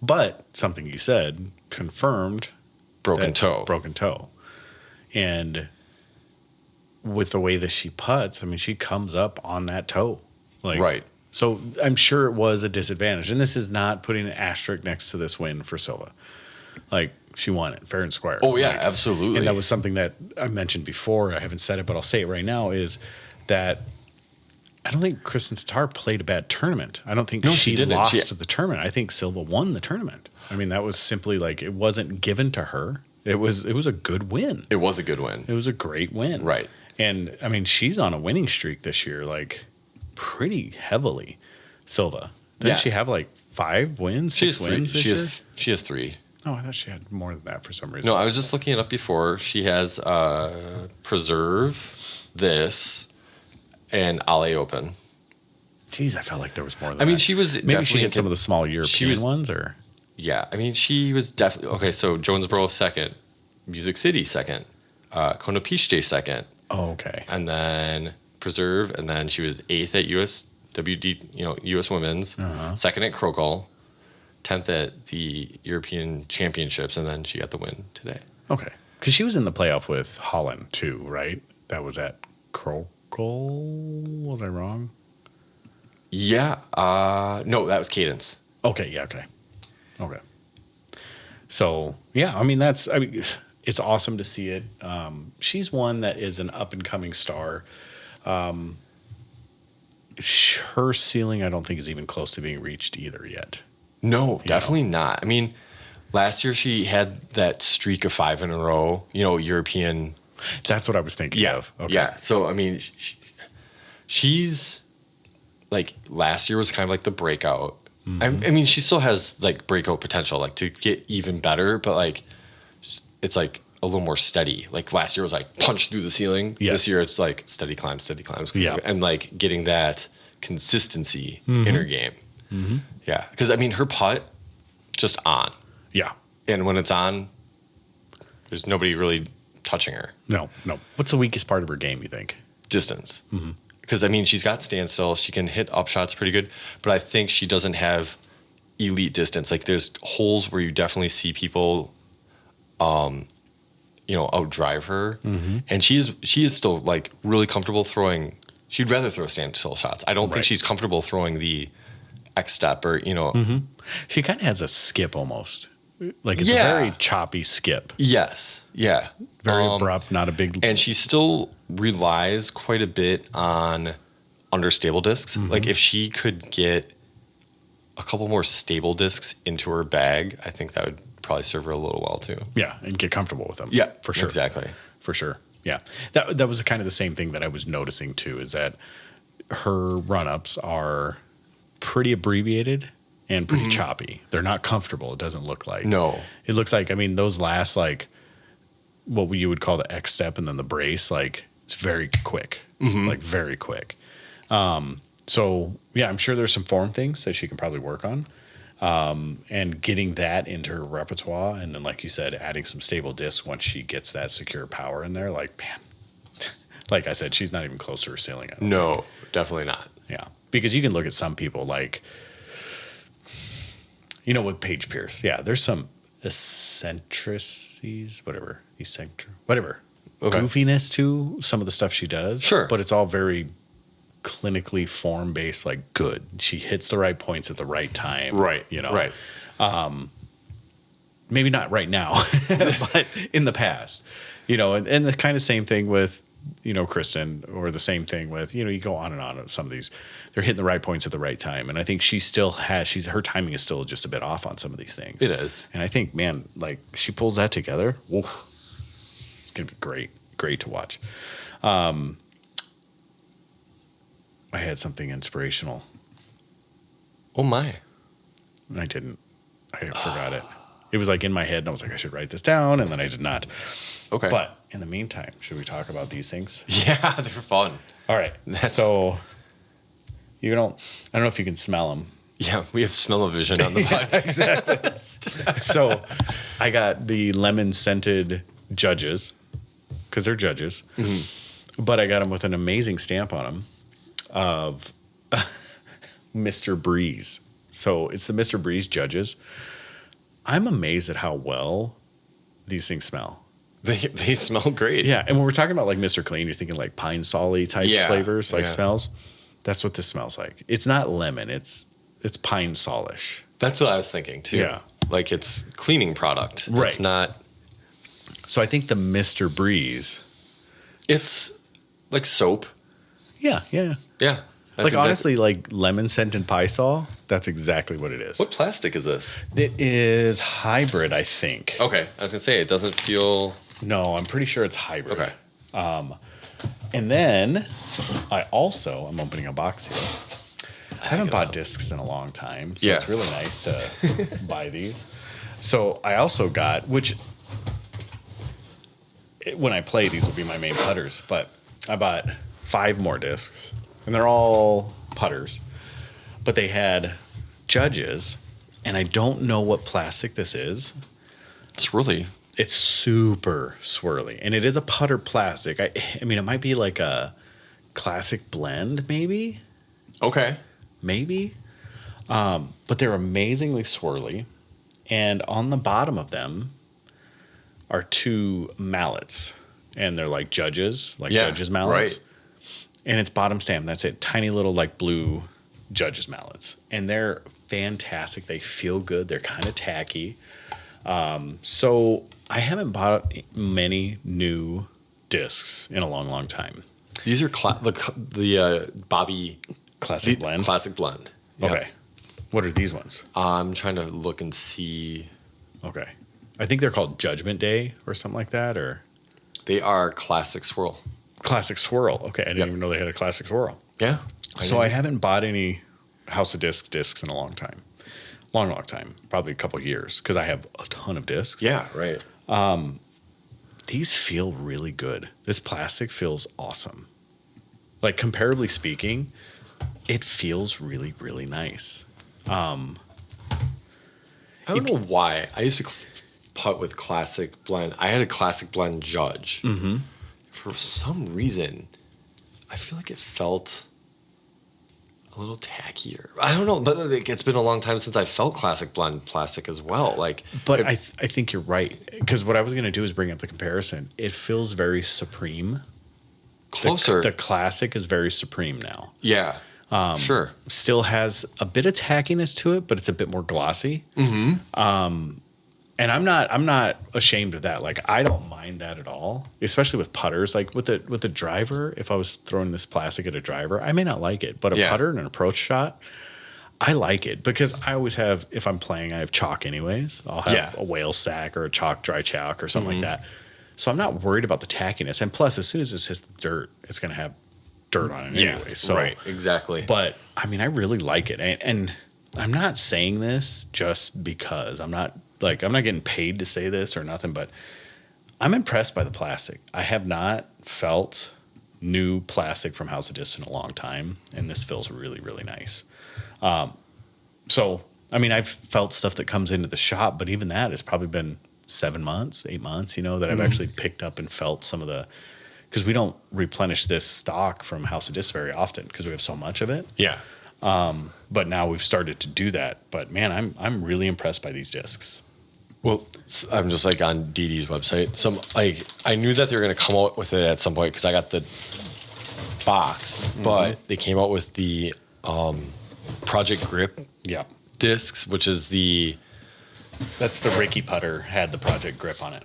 But something you said confirmed broken toe. And with the way that she putts, I mean, she comes up on that toe. Right. So I'm sure it was a disadvantage. And this is not putting an asterisk next to this win for Silva. Like, she won it fair and square. Oh, yeah, absolutely. And that was something that I mentioned before. I haven't said it, but I'll say it right now, is that I don't think Kristen Tatar played a bad tournament. I don't think she lost the tournament. I think Silva won the tournament. I mean, that was simply like, it wasn't given to her. It was a good win. It was a good win. It was a great win. Right. And I mean, she's on a winning streak this year, like pretty heavily. Silva. Didn't she have like 5 wins, 6 wins this year? She has 3. Oh, I thought she had more than that for some reason. No, I was just looking it up before. She has Preserve, this, and Ale Open. Jeez, I felt like there was more than I mean, that. she was Maybe she had some of the small European ones, or? Yeah, I mean, she was definitely... Okay, so Jonesboro 2nd, Music City 2nd, Konopiche 2nd. Oh, okay. And then Preserve, and then she was 8th at US Women's, 2nd at Krokal, 10th at the European Championships, and then she got the win today. Okay. Because she was in the playoff with Holland, too, right? That was at Krokal? Was I wrong? Yeah. No, that was Cadence. Okay, yeah, okay. So, yeah, I mean, it's awesome to see it. She's one that is an up-and-coming star. Her ceiling, I don't think, is even close to being reached either yet. No, definitely not. I mean, last year she had that streak of 5 in a row, European. That's what I was thinking of. Okay. Yeah. So, I mean, she's like, last year was kind of like the breakout. I mean, she still has like breakout potential, like to get even better, but like, it's like a little more steady. Like last year was like punch through the ceiling. Yes. This year it's like steady climbs. Yeah. And like getting that consistency in her game. Yeah. Because I mean, her putt just on. Yeah. And when it's on, there's nobody really touching her. No. What's the weakest part of her game, you think? Distance. Because, I mean, she's got standstill. She can hit up shots pretty good. But I think she doesn't have elite distance. Like, there's holes where you definitely see people, outdrive her. And she is still, like, really comfortable throwing She'd rather throw standstill shots. I don't think Right. she's comfortable throwing the X step or, She kind of has a skip almost. Like it's Yeah. a very choppy skip. Yes. Yeah. Very abrupt, not a big. And she still relies quite a bit on understable discs. Like if she could get a couple more stable discs into her bag, I think that would probably serve her a little well too. Yeah, and get comfortable with them. Yeah, for sure. Exactly. For sure. Yeah. That was kind of the same thing that I was noticing too, is that her run-ups are pretty abbreviated and pretty choppy. They're not comfortable, it doesn't look like. No. It looks like, I mean, those last like what you would call the X step and then the brace, like it's very quick. Like very quick. So yeah, I'm sure there's some form things that she can probably work on. And getting that into her repertoire, and then like you said, adding some stable discs once she gets that secure power in there, like man, like I said, she's not even close to her ceiling. I don't No, definitely not. Yeah, because you can look at some people like, with Paige Pierce. Yeah, there's some eccentricities, whatever, Okay. goofiness to some of the stuff she does. Sure. But it's all very clinically form based, like good. She hits the right points at the right time. Right. Right. Maybe not right now, but in the past, and the kind of same thing with, Kristen, or the same thing with, you go on and on with some of these, they're hitting the right points at the right time. And I think she still her timing is still just a bit off on some of these things. It is. And I think, man, like she pulls that together. Whoa, it's going to be great to watch. I had something inspirational Oh my. and I didn't. I forgot it. It was like in my head and I was like, I should write this down. And then I did not. Okay. But in the meantime, should we talk about these things? yeah, they're fun. All right. So I don't know if you can smell them. Yeah, we have smell-o-vision on the podcast. Exactly. So I got the lemon scented Judges because they're Judges, but I got them with an amazing stamp on them of Mr. Breeze. So it's the Mr. Breeze Judges. I'm amazed at how well these things smell. They smell great. Yeah, and when we're talking about like Mr. Clean, you're thinking like pine solly type flavors, like yeah. smells. That's what this smells like. It's not lemon. It's pine solish. That's what I was thinking too. Yeah. Like it's cleaning product. Right. It's not. So I think the Mr. Breeze. It's like soap. Yeah. Yeah. That's Like honestly, like lemon scented pine sol. That's exactly what it is. What plastic is this? It is hybrid, I think. Okay. I was gonna say it doesn't feel. No, I'm pretty sure it's hybrid. Okay. And then I'm opening a box here. I haven't bought discs in a long time, so it's really nice to buy these. So I also got, when I play, these will be my main putters, but I bought 5 more discs, and they're all putters, but they had Judges, and I don't know what plastic this is. It's super swirly, and it is a putter plastic. I mean, it might be like a classic blend, maybe. Okay. Maybe. But they're amazingly swirly. And on the bottom of them are 2 mallets. And they're like Judges mallets. Right. And it's bottom stamp. That's it. Tiny little like blue Judges mallets. And they're fantastic. They feel good. They're kind of tacky. So I haven't bought many new discs in a long, long time. These are the Bobby Classic blend. Classic blend. Yeah. Okay. What are these ones? I'm trying to look and see. Okay. I think they're called Judgment Day or something like that, or They are classic swirl. Classic Swirl. Okay. I didn't even know they had a Classic Swirl. Yeah. So I haven't bought any House of discs in a long time. Long time. Probably a couple of years because I have a ton of discs. Yeah. Right. These feel really good. This plastic feels awesome. Like comparably speaking, it feels really, really nice. I don't know why. I used to putt with classic blend. I had a classic blend Judge. Mm-hmm. For some reason, I feel like it felt a little tackier. I don't know, but it's been a long time since I felt classic blend plastic as well. But I think you're right, because what I was going to do is bring up the comparison. It feels very Supreme. closer. The classic is very supreme now. Yeah. Sure. Still has a bit of tackiness to it, but it's a bit more glossy. And I'm not ashamed of that. Like, I don't mind that at all, especially with putters. Like with the driver, if I was throwing this plastic at a driver, I may not like it, but a putter and an approach shot, I like it because I always have, if I'm playing, I have chalk anyways. I'll have a whale sack or a dry chalk or something like that. So I'm not worried about the tackiness. And plus, as soon as this hits the dirt, it's going to have dirt on it anyway. So, right, exactly. But I mean, I really like it. And I'm not saying this just because I'm not getting paid to say this or nothing, but I'm impressed by the plastic. I have not felt new plastic from House of Disc in a long time, and this feels really, really nice. So, I mean, I've felt stuff that comes into the shop, but even that has probably been 7 months, 8 months, that I've actually picked up and felt some of the, because we don't replenish this stock from House of Disc very often because we have so much of it. Yeah. But now we've started to do that. But man, I'm really impressed by these discs. Well, I'm just like on DD's website. I knew that they were going to come out with it at some point because I got the box, but they came out with the Project Grip discs, which is that's the Ricky putter had the Project Grip on it.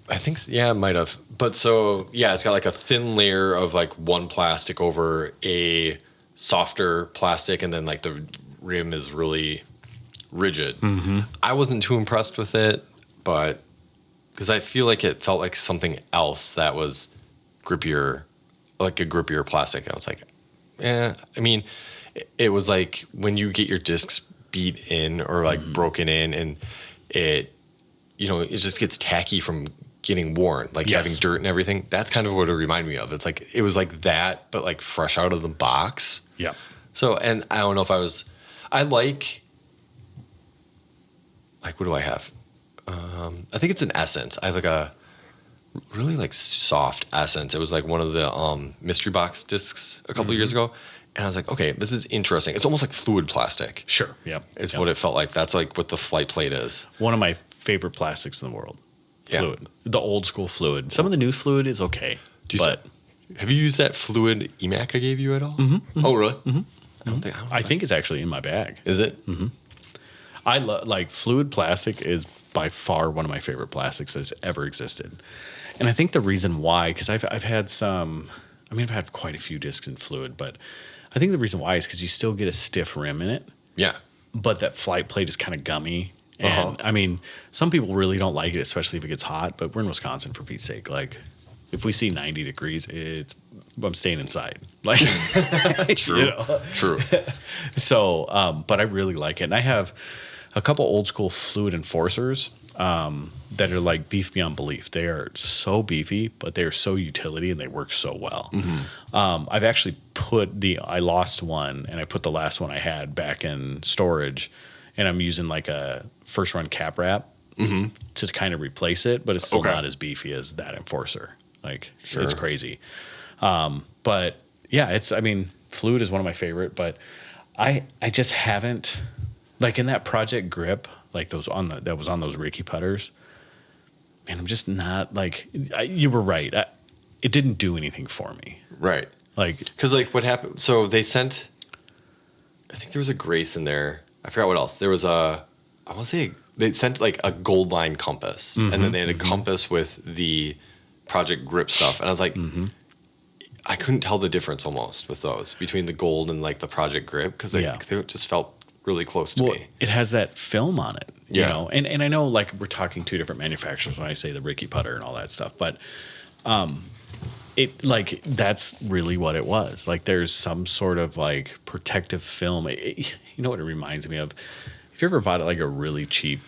I think, it might have. But it's got like a thin layer of like one plastic over a softer plastic, and then like the rim is really rigid. I wasn't too impressed with it, but because I feel like it felt like something else that was grippier, like a grippier plastic. I was like, I mean, it was like when you get your discs beat in or like broken in, and it just gets tacky from getting worn, like having dirt and everything. That's kind of what it reminded me of. It's like, it was like that, but like fresh out of the box. Yeah. So, and I don't know if I like, what do I have? I think it's an Essence. I have like a really like soft Essence. It was like one of the mystery box discs a couple of years ago. And I was like, okay, this is interesting. It's almost like fluid plastic. Sure. Yeah. Is what it felt like. That's like what the flight plate is. One of my favorite plastics in the world. Fluid. The old school fluid. Some of the new fluid is okay. Have you used that fluid EMAC I gave you at all? Oh, really? I think it's actually in my bag. Is it? I like fluid plastic is by far one of my favorite plastics that's ever existed. And I think the reason why, because I've had I've had quite a few discs in fluid, but I think the reason why is because you still get a stiff rim in it. Yeah. But that flight plate is kind of gummy. And I mean, some people really don't like it, especially if it gets hot, but we're in Wisconsin for Pete's sake. Like, if we see 90 degrees, I'm staying inside. Like, True. True. So, but I really like it. And I have a couple old school fluid enforcers that are like beef beyond belief. They are so beefy, but they are so utility and they work so well. I've actually I lost one and I put the last one I had back in storage, and I'm using like a first run cap wrap to kind of replace it, but it's still not as beefy as that enforcer. Like, it's crazy. But yeah, fluid is one of my favorite, but I just haven't, like in that Project Grip, like that was on those Ricky putters. Man, I'm just not like, you were right. It didn't do anything for me. Right. Like, because like what happened? So they sent, I think there was a Grace in there. I forgot what else. There was I want to say they sent like a gold line compass, and then they had a compass with the Project Grip stuff, and I was like, I couldn't tell the difference almost with those between the gold and like the Project Grip because they just felt really close to me. It has that film on it, you know, and I know like we're talking two different manufacturers when I say the Ricky putter and all that stuff, but it like that's really what it was. Like there's some sort of like protective film. You know what it reminds me of? If you ever bought like a really cheap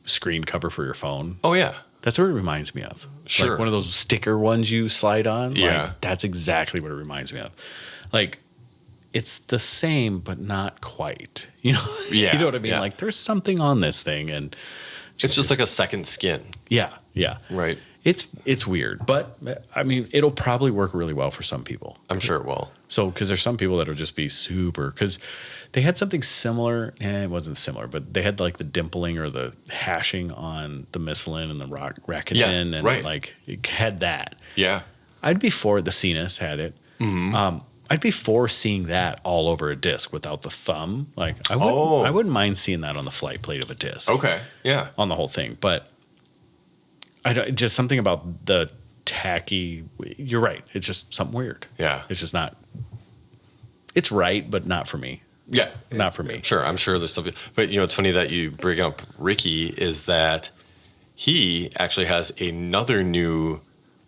screen cover for your phone? Oh yeah. That's what it reminds me of. Sure. Like one of those sticker ones you slide on. Yeah. Like, that's exactly what it reminds me of. Like, it's the same, but not quite. You know? Yeah. You know what I mean? Yeah. Like, there's something on this thing. And it's just like a second skin. Yeah. Yeah. Right. It's weird. But, I mean, it'll probably work really well for some people. I'm sure it will. So, because there's some people that'll just be super, because they had something similar. It wasn't similar, but they had like the dimpling or the hashing on the Michelin and the Rakuten, and like it had that. Yeah. I'd be for the Cenas had it. I'd be for seeing that all over a disc without the thumb. Like I wouldn't mind seeing that on the flight plate of a disc. Okay. Yeah. On the whole thing, but just something about the tacky. You're right. It's just something weird. Yeah. It's just not. It's right, but not for me. Yeah. Not for me. Sure. I'm sure there's something. But, it's funny that you bring up Ricky is that he actually has another new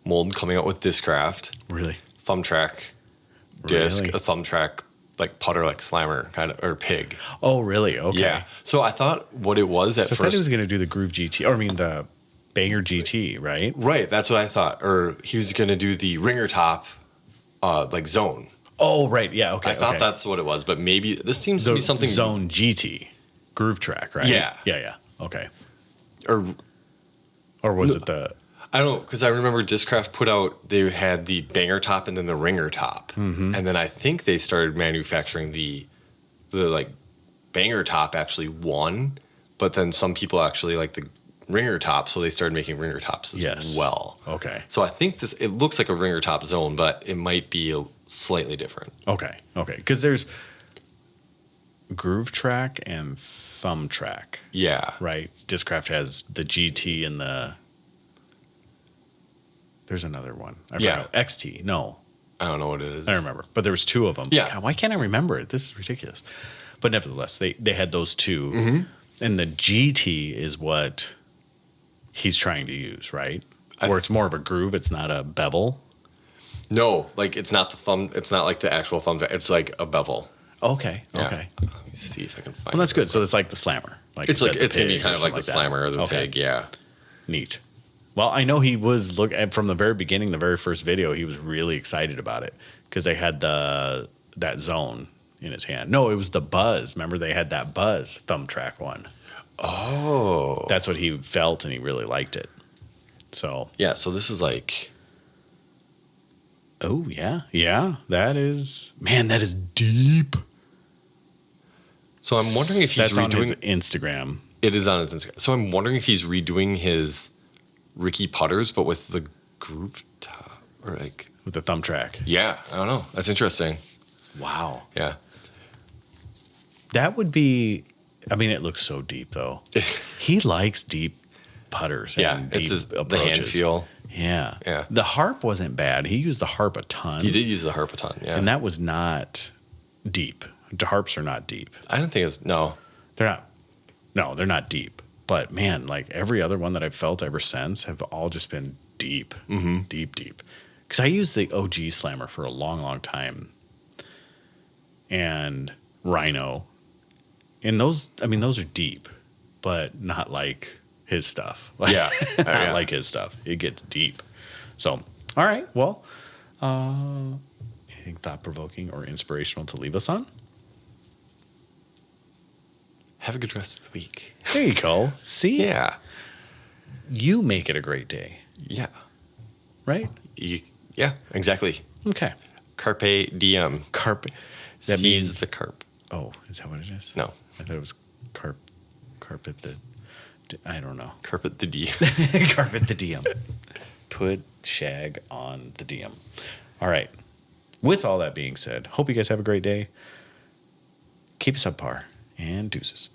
mold coming out with Discraft. Really? Thumb track disc, Really? a thumb track like putter, like slammer kind of, or pig. Oh, really? Okay. Yeah. So I thought what it was at So I first. thought he was going to do the Groove GT, or I mean the Banger GT, right? Right. That's what I thought. Or he was going to do the ringer top, like zone. Oh, right. Yeah. Okay. I thought okay. that's what it was, but maybe this seems to the be something. Zone GT, Groove Track, right? Yeah. Yeah. Okay. Or was it the? I don't know, because I remember Discraft put out, they had the banger top and then the ringer top. And then I think they started manufacturing the like banger top actually won, but then some people actually like the ringer top, so they started making ringer tops as well. Okay. So I think it looks like a ringer top zone, but it might be slightly different. Okay. Because there's Groove Track and Thumb Track, Yeah. right? Discraft has the GT and the. There's another one. I forgot. XT. No, I don't know what it is. I don't remember. But there was two of them. Yeah. God, why can't I remember it? This is ridiculous. But nevertheless, they had those two. And the GT is what he's trying to use, right? Where it's more of a groove. It's not a bevel. No, like it's not the thumb. It's not like the actual thumb. It's like a bevel. Okay. Yeah. Okay. Let me see if I can find. Well, that's good. So it's like the slammer. Like It's you like said, it's gonna be pig kind or of like the something slammer or that. the Okay. pig. Yeah. Neat. Well, I know he was from the very beginning, the very first video, he was really excited about it because they had that zone in his hand. No, it was the Buzz. Remember, they had that Buzz thumb track one. Oh. That's what he felt, and he really liked it. So. Yeah. So this is like. Oh yeah. That is deep. So I'm wondering if he's That's on his redoing. Instagram. It is on his Instagram. So I'm wondering if he's redoing his Ricky putters, but with the groove top or like. With the thumb track. Yeah. I don't know. That's interesting. Wow. Yeah. That would be. I mean, it looks so deep though. He likes deep putters. Yeah. And It's deep the approaches. hand feel. Yeah. Yeah. The harp wasn't bad. He used the harp a ton. He did use the harp a ton. Yeah. And that was not deep. The harps are not deep. I don't think it's no. They're not. No, they're not deep. But man, like every other one that I've felt ever since have all just been deep. Deep. Because I used the OG Slammer for a long, long time. And Rhino. And those are deep, but not like his stuff. Yeah. Not Yeah. like his stuff. It gets deep. So, all right. Well, anything thought-provoking or inspirational to leave us on? Have a good rest of the week. There you go. See? Yeah. You make it a great day, Yeah. right? Yeah. Exactly. Okay. Carpe diem. Carp. That Seize means the carp. Oh, is that what it is? No. I thought it was carpet the. I don't know. Carpet the D. Carpet the DM. Put shag on the DM. All right. With all that being said, hope you guys have a great day. Keep us up par and deuces.